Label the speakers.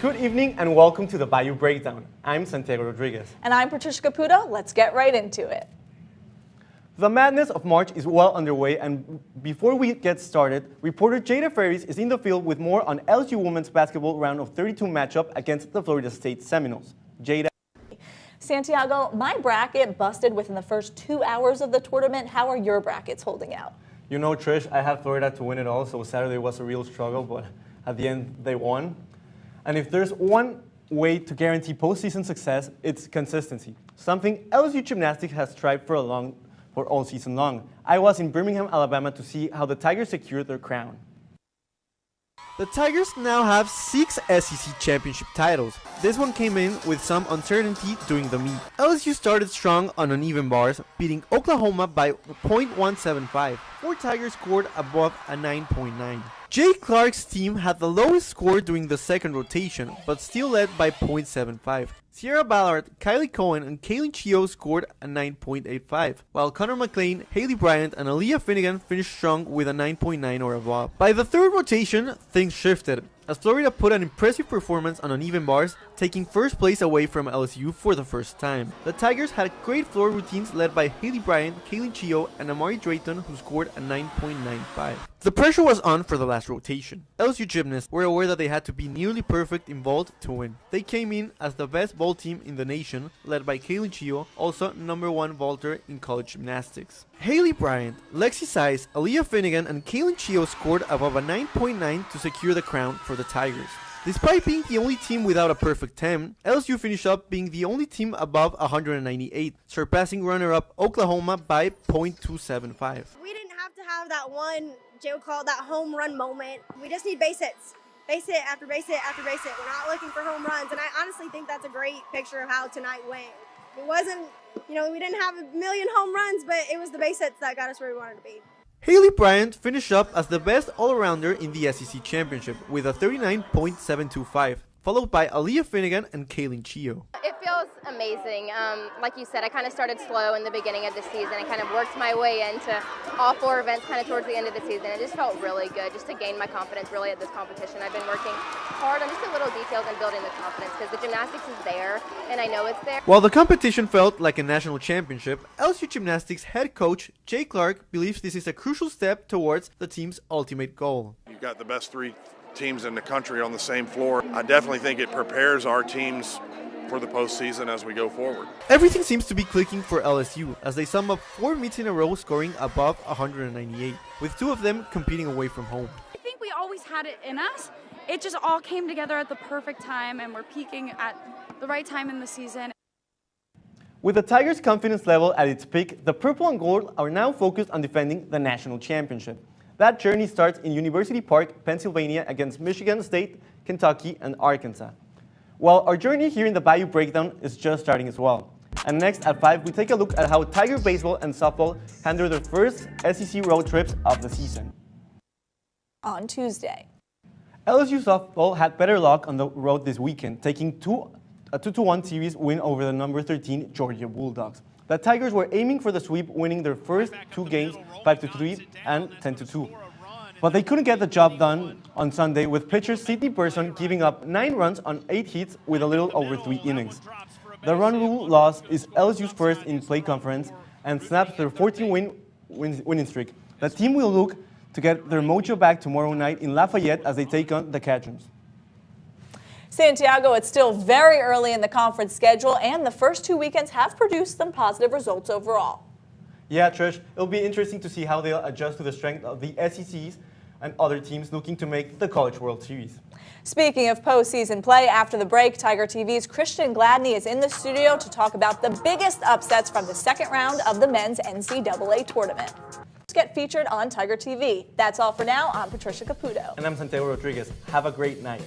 Speaker 1: Good evening and welcome to the Bayou Breakdown. I'm Santiago Rodriguez.
Speaker 2: And I'm Patricia Caputo. Let's get right into it.
Speaker 1: The madness of March is well underway, and before we get started, reporter Jada Ferris is in the field with more on LSU women's basketball round of 32 matchup against the Florida State Seminoles. Jada.
Speaker 2: Santiago, my bracket busted within the first 2 hours of the tournament. How are your brackets holding out?
Speaker 1: You know, Trish, I had Florida to win it all, so Saturday was a real struggle, but at the end, they won. And if there's one way to guarantee postseason success, it's consistency, something LSU Gymnastics has strived for all season long. I was in Birmingham, Alabama to see how the Tigers secured their crown. The Tigers now have 6 SEC championship titles. This one came in with some uncertainty during the meet. LSU started strong on uneven bars, beating Oklahoma by .175. 4 Tigers scored above a 9.9. Jay Clark's team had the lowest score during the second rotation, but still led by .75. Sierra Ballard, Kylie Cohen, and Kaylin Chio scored a 9.85, while Connor McLean, Haley Bryant, and Aaliyah Finnegan finished strong with a 9.9 or above. By the third rotation, things shifted, as Florida put an impressive performance on uneven bars, taking first place away from LSU for the first time. The Tigers had great floor routines led by Haley Bryant, Kaylin Chio, and Amari Drayton, who scored a 9.95. The pressure was on for the last rotation. LSU gymnasts were aware that they had to be nearly perfect in vault to win. They came in as the best vault team in the nation, led by Kaylin Chio, also #1 vaulter in college gymnastics. Haley Bryant, Lexi Size, Aaliyah Finnegan, and Kaylin Chio scored above a 9.9 to secure the crown for the Tigers. Despite being the only team without a perfect 10, LSU finished up being the only team above 198, surpassing runner-up Oklahoma by .275.
Speaker 3: We didn't have to have that one, Jay would call it that home run moment. We just need base hits. Base hit after base hit after base hit. We're not looking for home runs, and I honestly think that's a great picture of how tonight went. It wasn't, we didn't have a million home runs, but it was the base hits that got us where we wanted to be.
Speaker 1: Haley Bryant finished up as the best all-arounder in the SEC Championship with a 39.725, followed by Aaliyah Finnegan and Kaylin Chio.
Speaker 4: It feels amazing. Like you said, I kind of started slow in the beginning of the season and kind of worked my way into all 4 events kind of towards the end of the season. It just felt really good just to gain my confidence really at this competition. I've been working hard on just the little details and building the confidence because the gymnastics is there and I know it's there.
Speaker 1: While the competition felt like a national championship, LSU Gymnastics head coach Jay Clark believes this is a crucial step towards the team's ultimate goal.
Speaker 5: You've got the best 3 teams in the country on the same floor. I definitely think it prepares our teams for the postseason as we go forward.
Speaker 1: Everything seems to be clicking for LSU as they sum up 4 meets in a row scoring above 198, with 2 of them competing away from home.
Speaker 6: I think we always had it in us. It just all came together at the perfect time and we're peaking at the right time in the season.
Speaker 1: With the Tigers' confidence level at its peak, the purple and gold are now focused on defending the national championship. That journey starts in University Park, Pennsylvania against Michigan State, Kentucky, and Arkansas. Well, our journey here in the Bayou Breakdown is just starting as well. And next at 5, we take a look at how Tiger baseball and softball handled their first SEC road trips of the season.
Speaker 2: On Tuesday,
Speaker 1: LSU softball had better luck on the road this weekend, taking a 2-1 series win over the number 13 Georgia Bulldogs. The Tigers were aiming for the sweep, winning their first 2 games 5-3 and 10-2. But they couldn't get the job done on Sunday, with pitcher Sidney Person giving up 9 runs on 8 hits with a little over 3 innings. The run rule loss is LSU's first in play conference and snaps their 14-winning streak. The team will look to get their mojo back tomorrow night in Lafayette as they take on the Cajuns.
Speaker 2: Santiago, it's still very early in the conference schedule, and the first 2 weekends have produced some positive results overall.
Speaker 1: Yeah, Trish, it'll be interesting to see how they'll adjust to the strength of the SECs and other teams looking to make the College World Series.
Speaker 2: Speaking of postseason play, after the break, Tiger TV's Christian Gladney is in the studio to talk about the biggest upsets from the second round of the men's NCAA tournament. Let's get featured on Tiger TV. That's all for now. I'm Patricia Caputo.
Speaker 1: And I'm Santiago Rodriguez. Have a great night.